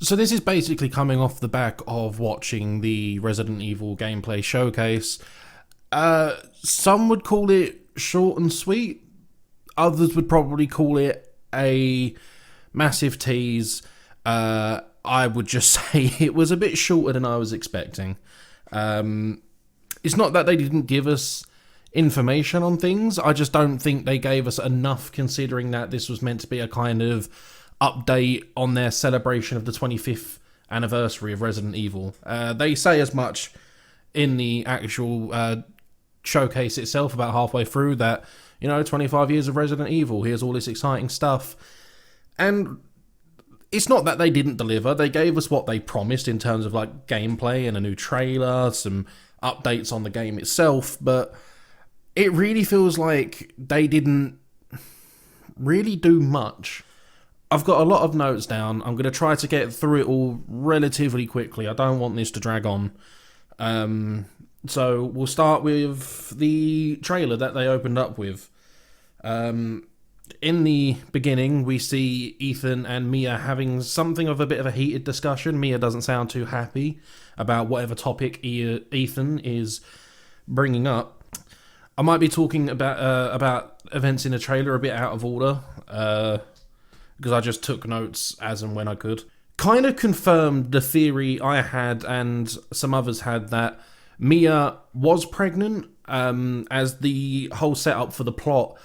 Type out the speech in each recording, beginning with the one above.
So this is basically coming off the back of watching the Resident Evil gameplay showcase. Some would call it short and sweet. Others would probably call it a massive tease. I would just say it was a bit shorter than I was expecting. It's not that they didn't give us information on things. I just don't think they gave us enough, considering that this was meant to be a kind of update on their celebration of the 25th anniversary of Resident Evil. They say as much in the actual showcase itself about halfway through that, 25 years of Resident Evil, here's all this exciting stuff. And it's not that they didn't deliver. They gave us what they promised in terms of like gameplay and a new trailer, some updates on the game itself, but it really feels like they didn't really do much. I've got a lot of notes down. I'm going to try to get through it all relatively quickly. I don't want this to drag on. So we'll start with the trailer that they opened up with. In the beginning, we see Ethan and Mia having something of a bit of a heated discussion. Mia doesn't sound too happy about whatever topic Ethan is bringing up. I might be talking about events in the trailer a bit out of order, because I just took notes as and when I could. Kind of confirmed the theory I had and some others had that Mia was pregnant, as the whole setup for the plot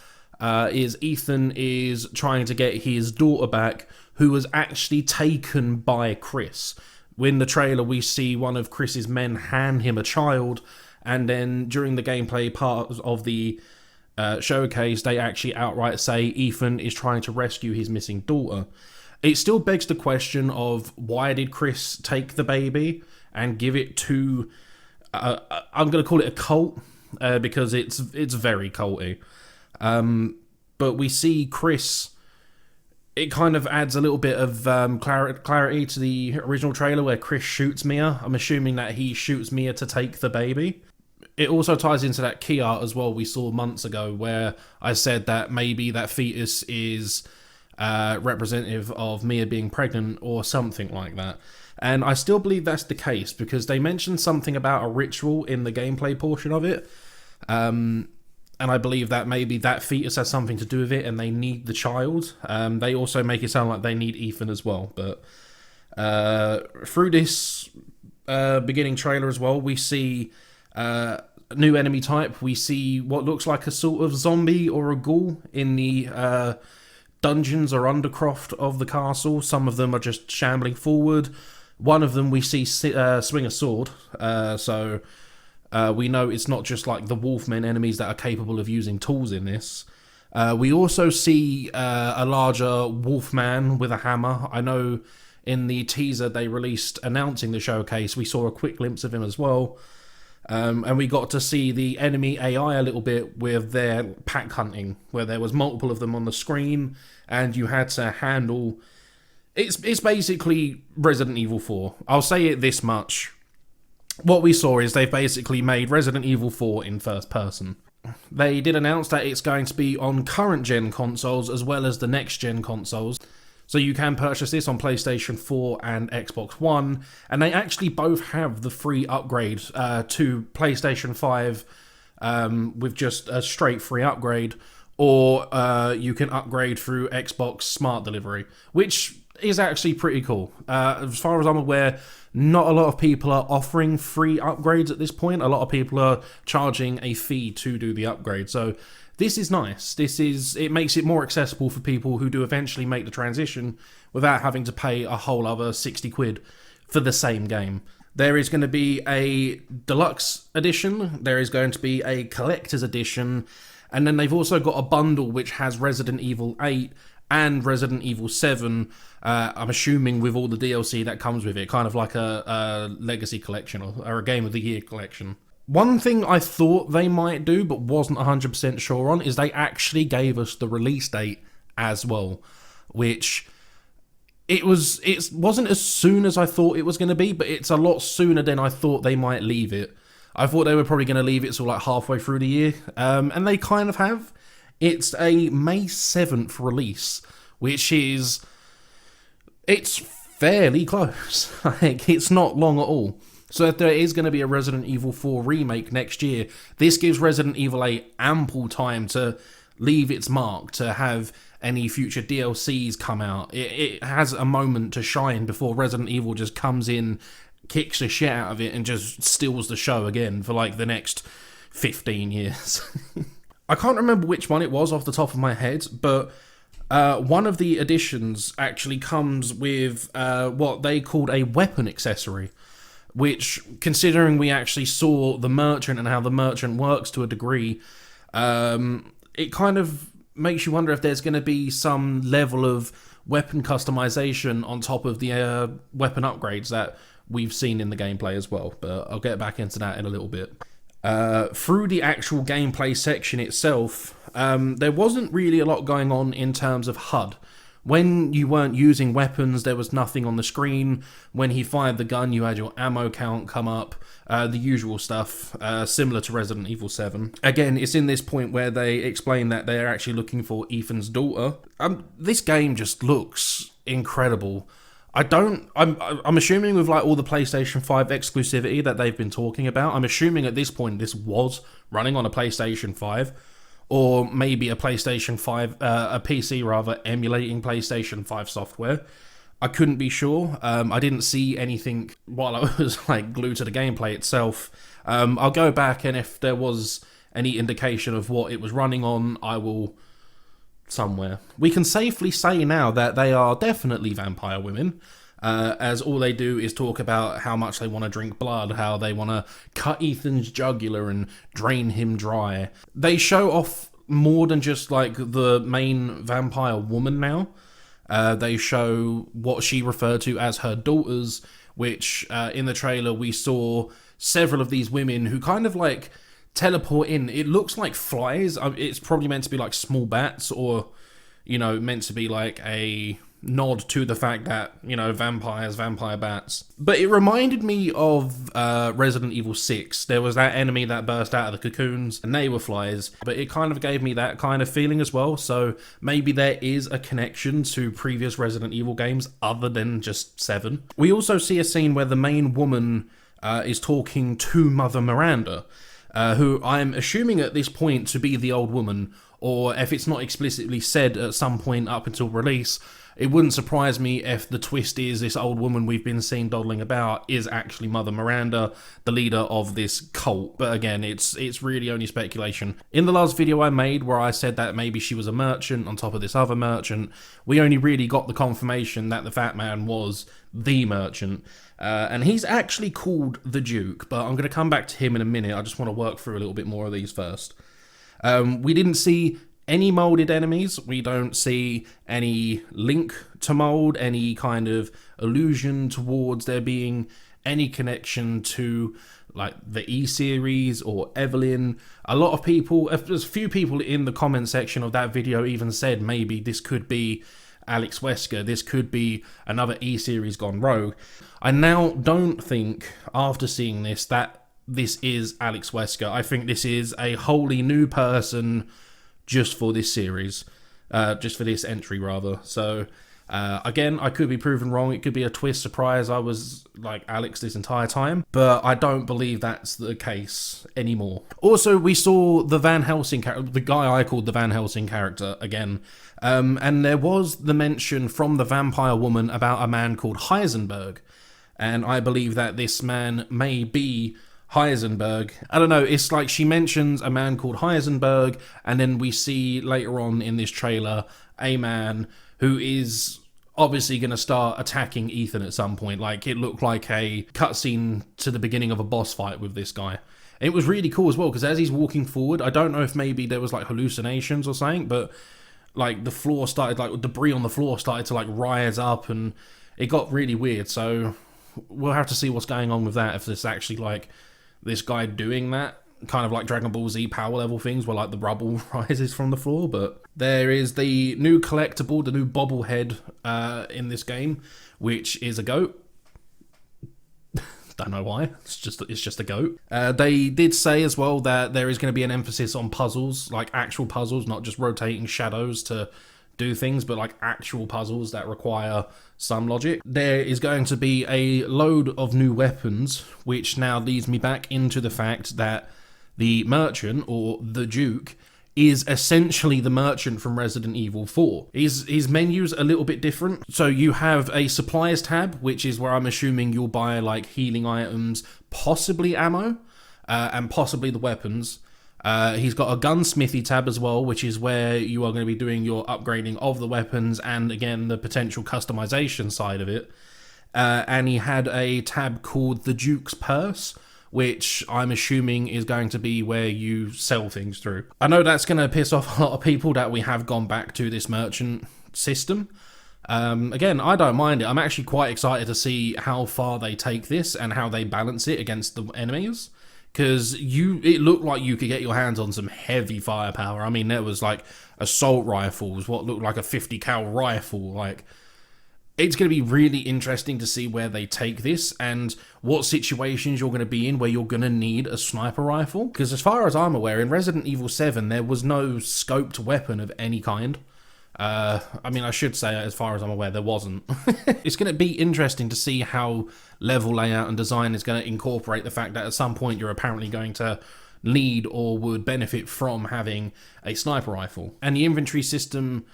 is Ethan is trying to get his daughter back, who was actually taken by Chris. In the trailer, we see one of Chris's men hand him a child, and then during the gameplay part of the showcase, they actually outright say Ethan is trying to rescue his missing daughter. It still begs the question of why did Chris take the baby and give it to, I'm going to call it a cult, because it's very culty. But we see Chris, it kind of adds a little bit of clarity to the original trailer where Chris shoots Mia. I'm assuming that he shoots Mia to take the baby. It also ties into that key art as well we saw months ago, where I said that maybe that fetus is representative of Mia being pregnant or something like that. And I still believe that's the case, because they mentioned something about a ritual in the gameplay portion of it. And I believe that maybe that fetus has something to do with it and they need the child. They also make it sound like they need Ethan as well. But through this beginning trailer as well, we see a new enemy type. We see what looks like a sort of zombie or a ghoul in the dungeons or undercroft of the castle. Some of them are just shambling forward. One of them we see swing a sword. So we know it's not just like the Wolfmen enemies that are capable of using tools in this. We also see a larger Wolfman with a hammer. I know in the teaser they released announcing the showcase, we saw a quick glimpse of him as well. And we got to see the enemy AI a little bit with their pack hunting, where there was multiple of them on the screen, and you had to handle... It's basically Resident Evil 4. I'll say it this much. What we saw is they've basically made Resident Evil 4 in first person. They did announce that it's going to be on current gen consoles as well as the next gen consoles. So you can purchase this on PlayStation 4 and Xbox One, and they actually both have the free upgrade to PlayStation 5 with just a straight free upgrade, or you can upgrade through Xbox Smart Delivery, which is actually pretty cool. As far as I'm aware, not a lot of people are offering free upgrades at this point. A lot of people are charging a fee to do the upgrade, so this is nice. It makes it more accessible for people who do eventually make the transition without having to pay a whole other 60 quid for the same game. There is going to be a deluxe edition, there is going to be a collector's edition, and then they've also got a bundle which has Resident Evil 8 and Resident Evil 7, I'm assuming with all the DLC that comes with it, kind of like a legacy collection or a Game of the Year collection. One thing I thought they might do, but wasn't 100% sure on, is they actually gave us the release date as well, which it wasn't as soon as I thought it was going to be, but it's a lot sooner than I thought they might leave it. I thought they were probably going to leave it sort of like halfway through the year, and they kind of have. It's a May 7th release, which is... It's fairly close. Like, it's not long at all. So if there is going to be a Resident Evil 4 remake next year, this gives Resident Evil 8 ample time to leave its mark, to have any future DLCs come out. It has a moment to shine before Resident Evil just comes in, kicks the shit out of it, and just steals the show again for like the next 15 years. I can't remember which one it was off the top of my head, but one of the additions actually comes with what they called a weapon accessory, which, considering we actually saw the merchant and how the merchant works to a degree, it kind of makes you wonder if there's going to be some level of weapon customization on top of the weapon upgrades that we've seen in the gameplay as well. But I'll get back into that in a little bit. Through the actual gameplay section itself, there wasn't really a lot going on in terms of HUD. When you weren't using weapons, there was nothing on the screen. When he fired the gun, you had your ammo count come up, the usual stuff, similar to Resident Evil 7. Again, it's in this point where they explain that they're actually looking for Ethan's daughter. This game just looks incredible. I'm assuming with like all the PlayStation 5 exclusivity that they've been talking about, I'm assuming at this point this was running on a PlayStation 5, or maybe a PlayStation 5, a PC rather, emulating PlayStation 5 software. I couldn't be sure. I didn't see anything while I was like glued to the gameplay itself. I'll go back, and if there was any indication of what it was running on, I will somewhere. We can safely say now that they are definitely vampire women, as all they do is talk about how much they want to drink blood, how they want to cut Ethan's jugular and drain him dry. They show off more than just like the main vampire woman now. They show what she referred to as her daughters, which in the trailer we saw several of these women who kind of like teleport in. It looks like flies. It's probably meant to be like small bats, or, you know, meant to be like a nod to the fact that, you know, vampire bats. But it reminded me of Resident Evil 6. There was that enemy that burst out of the cocoons, and they were flies. But it kind of gave me that kind of feeling as well. So maybe there is a connection to previous Resident Evil games other than just 7. We also see a scene where the main woman is talking to Mother Miranda, who I'm assuming at this point to be the old woman, or if it's not explicitly said at some point up until release, it wouldn't surprise me if the twist is this old woman we've been seeing dawdling about is actually Mother Miranda, the leader of this cult. But again, it's really only speculation. In the last video I made where I said that maybe she was a merchant on top of this other merchant, we only really got the confirmation that the fat man was the merchant. And he's actually called the Duke, but I'm going to come back to him in a minute. I just want to work through a little bit more of these first. We didn't see any molded enemies. We don't see any link to mold, any kind of allusion towards there being any connection to like the E-series or Evelyn. A lot of people, there's a few people in the comment section of that video even said maybe this could be Alex Wesker, this could be another E-series gone rogue. I now don't think, after seeing this, that this is Alex Wesker. I think this is a wholly new person just for this series, just for this entry rather. So again, I could be proven wrong. It could be a twist surprise. I was like Alex this entire time, but I don't believe that's the case anymore. Also, we saw the Van Helsing character, the guy I called the Van Helsing character again. And there was the mention from the vampire woman about a man called Heisenberg. And I believe that this man may be Heisenberg. I don't know, it's like she mentions a man called Heisenberg, and then we see later on in this trailer a man who is obviously going to start attacking Ethan at some point. Like, it looked like a cutscene to the beginning of a boss fight with this guy. It was really cool as well, because as he's walking forward, I don't know if maybe there was like hallucinations or something, but like the floor started, like debris on the floor started to like rise up, and it got really weird. So we'll have to see what's going on with that, if it's actually like this guy doing that, kind of like Dragon Ball Z power level things where like the rubble rises from the floor. But there is the new collectible, the new bobblehead in this game, which is a goat. Don't know why. It's just a goat. They did say as well that there is going to be an emphasis on puzzles, like actual puzzles, not just rotating shadows to do things, but like actual puzzles that require some logic. There is going to be a load of new weapons, which now leads me back into the fact that the merchant, or the Duke, is essentially the merchant from Resident Evil 4. His menu's a little bit different. So you have a supplies tab, which is where I'm assuming you'll buy like healing items, possibly ammo, and possibly the weapons. He's got a gunsmithy tab as well, which is where you are going to be doing your upgrading of the weapons and, again, the potential customization side of it. And he had a tab called the Duke's Purse, which I'm assuming is going to be where you sell things through. I know that's going to piss off a lot of people that we have gone back to this merchant system. Again, I don't mind it. I'm actually quite excited to see how far they take this and how they balance it against the enemies. Because it looked like you could get your hands on some heavy firepower. I mean, there was like assault rifles, what looked like a 50 cal rifle. Like, it's going to be really interesting to see where they take this and what situations you're going to be in where you're going to need a sniper rifle. Because as far as I'm aware, in Resident Evil 7, there was no scoped weapon of any kind. I mean, I should say, as far as I'm aware, there wasn't. It's going to be interesting to see how level layout and design is going to incorporate the fact that at some point you're apparently going to need or would benefit from having a sniper rifle. And the inventory system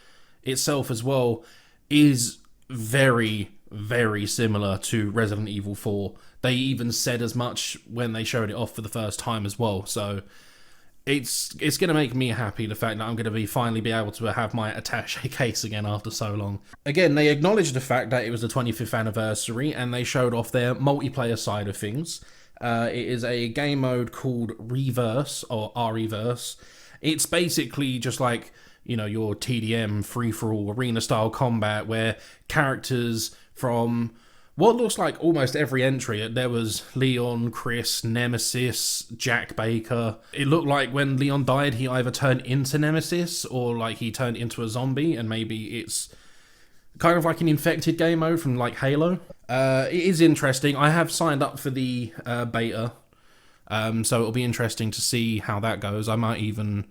itself as well is very, very similar to Resident Evil 4. They even said as much when they showed it off for the first time as well, so it's going to make me happy, the fact that I'm going to finally be able to have my attaché case again after so long. Again, they acknowledged the fact that it was the 25th anniversary, and they showed off their multiplayer side of things. It is a game mode called Reverse, or R-Reverse. It's basically just like, you know, your TDM, free-for-all, arena-style combat, where characters from what looks like almost every entry, there was Leon, Chris, Nemesis, Jack Baker. It looked like when Leon died, he either turned into Nemesis or like he turned into a zombie, and maybe it's kind of like an infected game mode from like Halo. It is interesting. I have signed up for the beta, so it'll be interesting to see how that goes. I might even,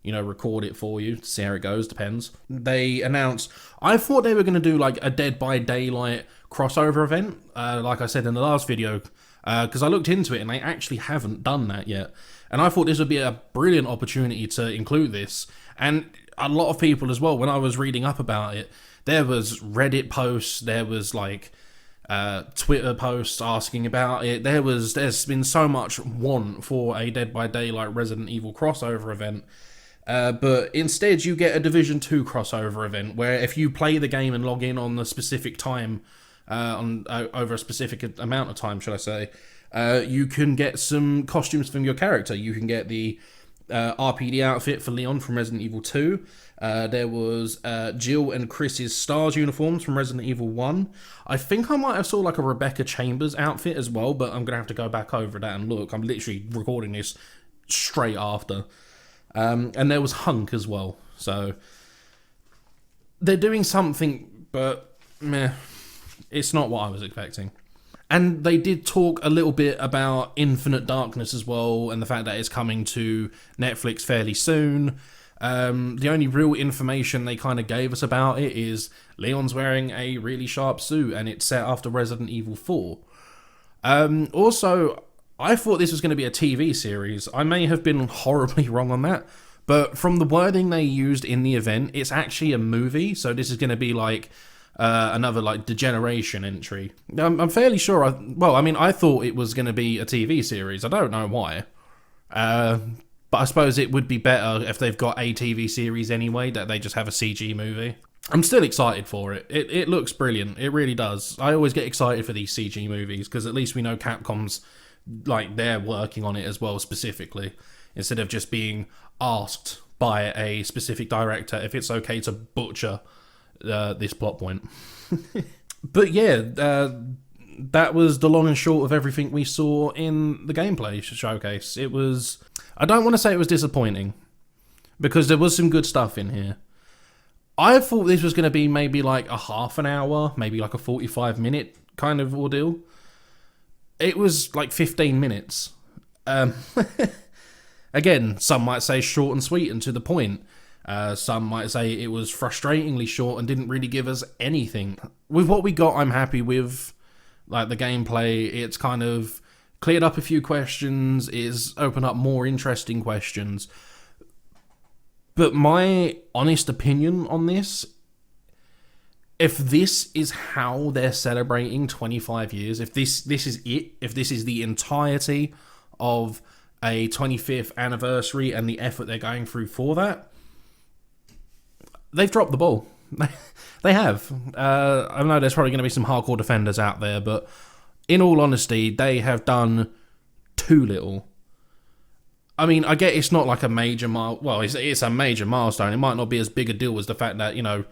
you know, record it for you to see how it goes, depends. They announced, I thought they were going to do like a Dead by Daylight crossover event, like I said in the last video, because I looked into it and they actually haven't done that yet. And I thought this would be a brilliant opportunity to include this. And a lot of people as well, when I was reading up about it, there was Reddit posts, there was like Twitter posts asking about it. There's been so much want for a Dead by Daylight Resident Evil crossover event. But instead you get a Division 2 crossover event where if you play the game and log in on the specific time, over a specific amount of time, should I say, you can get some costumes from your character. You can get the RPD outfit for Leon from Resident Evil 2. There was Jill and Chris's STARS uniforms from Resident Evil 1. I think I might have saw like a Rebecca Chambers outfit as well, but I'm going to have to go back over that and look. I'm literally recording this straight after. And there was Hunk as well. So they're doing something, but meh, it's not what I was expecting. And they did talk a little bit about Infinite Darkness as well, and the fact that it's coming to Netflix fairly soon. The only real information they kind of gave us about it is Leon's wearing a really sharp suit, and it's set after Resident Evil 4. Also, I thought this was going to be a TV series. I may have been horribly wrong on that, but from the wording they used in the event, it's actually a movie, so this is going to be like another like Degeneration entry. I'm fairly sure, I thought it was going to be a TV series. I don't know why. But I suppose it would be better if they've got a TV series anyway, that they just have a CG movie. I'm still excited for it. It looks brilliant. It really does. I always get excited for these CG movies, because at least we know Capcom's, like, they're working on it as well specifically, instead of just being asked by a specific director if it's okay to butcher this plot point. But yeah, that was the long and short of everything we saw in the gameplay showcase. It was, I don't want to say it was disappointing, because there was some good stuff in here. I thought this was going to be maybe like a half an hour, maybe like a 45-minute kind of ordeal. It was like 15 minutes. Again, some might say short and sweet and to the point. Some might say it was frustratingly short and didn't really give us anything. With what we got, I'm happy with. Like, the gameplay, it's kind of cleared up a few questions, it's opened up more interesting questions. But my honest opinion on this, if this is how they're celebrating 25 years, if this is it, if this is the entirety of a 25th anniversary and the effort they're going through for that, they've dropped the ball. They have. I know there's probably going to be some hardcore defenders out there, but in all honesty, they have done too little. I mean, I get it's not like a major it's a major milestone. It might not be as big a deal as the fact that, you know,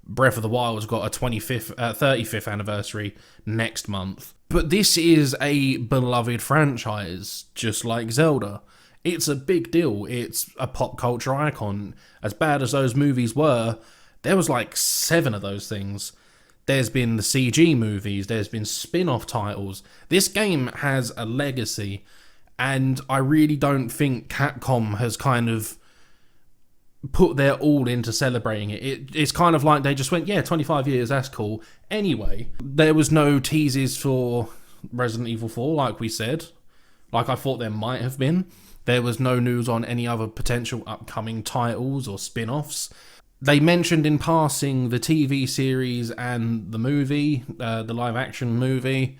Breath of the Wild's got a 35th anniversary next month. But this is a beloved franchise, just like Zelda. It's a big deal. It's a pop culture icon. As bad as those movies were, there was like 7 of those things. There's been the CG movies, there's been spin-off titles. This game has a legacy, and I really don't think Capcom has kind of put their all into celebrating it. It's kind of like they just went, yeah, 25 years, that's cool. Anyway, there was no teases for Resident Evil 4, like we said. Like I thought there might have been. There was no news on any other potential upcoming titles or spin-offs. They mentioned in passing the TV series and the movie, the live-action movie.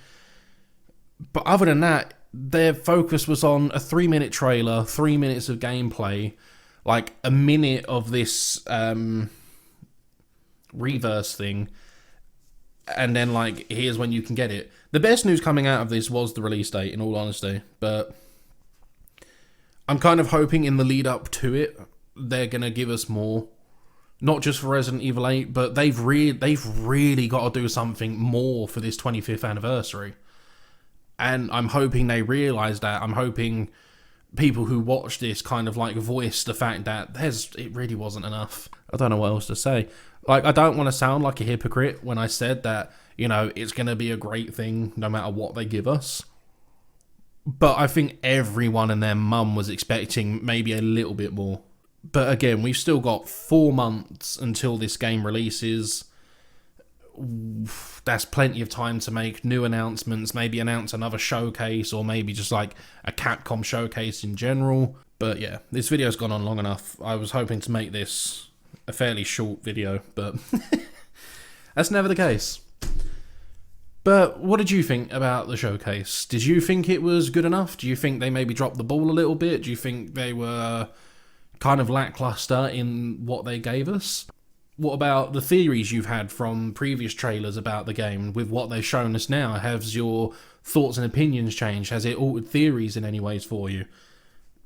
But other than that, their focus was on a 3-minute trailer, 3 minutes of gameplay, like a minute of this reverse thing, and then like, here's when you can get it. The best news coming out of this was the release date, in all honesty, but I'm kind of hoping in the lead up to it, they're going to give us more. Not just for Resident Evil 8, but they've really got to do something more for this 25th anniversary. And I'm hoping they realise that. I'm hoping people who watch this kind of like voice the fact that it really wasn't enough. I don't know what else to say. Like, I don't want to sound like a hypocrite when I said that, you know, it's going to be a great thing no matter what they give us. But I think everyone and their mum was expecting maybe a little bit more. But again, we've still got 4 months until this game releases. That's plenty of time to make new announcements, maybe announce another showcase, or maybe just like a Capcom showcase in general. But yeah, this video's gone on long enough. I was hoping to make this a fairly short video, but that's never the case. But what did you think about the showcase? Did you think it was good enough? Do you think they maybe dropped the ball a little bit? Do you think they were kind of lackluster in what they gave us? What about the theories you've had from previous trailers about the game with what they've shown us now? Has your thoughts and opinions changed? Has it altered theories in any ways for you?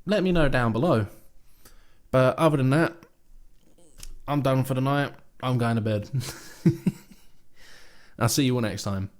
Let me know down below. But other than that, I'm done for the night. I'm going to bed. I'll see you all next time.